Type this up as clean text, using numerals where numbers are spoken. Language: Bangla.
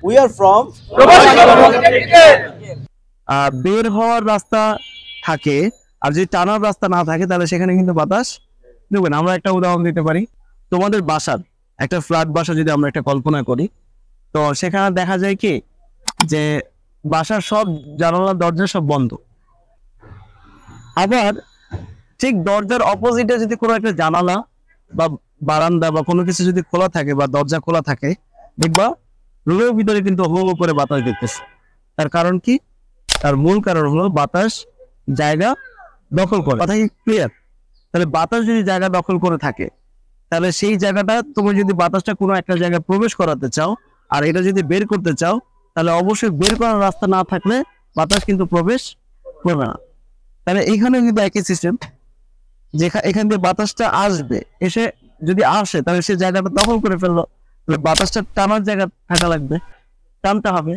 We are from বের হওয়ার রাস্তা থাকে, আর যদি টানার রাস্তা না থাকে তাহলে সেখানে কিন্তু বাতাস ঢুকবে না। আমরা একটা উদাহরণ দিতে পারি, তোমাদের বাসার একটা ফ্ল্যাট বাসা যদি আমরা একটা কল্পনা করি, তো সেখানে দেখা যায় কি যে বাসার সব জানালা দরজা সব বন্ধ। আবার ঠিক দরজার অপোজিটে যদি কোনো একটা জানালা বা বারান্দা বা কোনো কিছু যদি খোলা থাকে বা দরজা খোলা থাকে, দেখবা রুমের ভিতরে কিন্তু হো হো করে বাতাস দেখতেছে। তার কারণ কি? তার মূল কারণ হলো বাতাস জায়গা দখল করে। কথা কি ক্লিয়ার? তাহলে বাতাস যদি জায়গা দখল করে থাকে, তাহলে সেই জায়গাটা তুমি যদি বাতাসটা কোনো একটা জায়গায় প্রবেশ করাতে চাও আর এটা যদি বের করতে চাও, তাহলে অবশ্যই বের করার রাস্তা না থাকলে বাতাস কিন্তু প্রবেশ করবে না। তাহলে এখানে কিন্তু একই সিস্টেম, এখান দিয়ে বাতাসটা আসবে, এসে যদি আসে তাহলে সে জায়গাটা দখল করে ফেললো, তাহলে বাতাসটা টানার জায়গা থাকা লাগবে, টানতে হবে।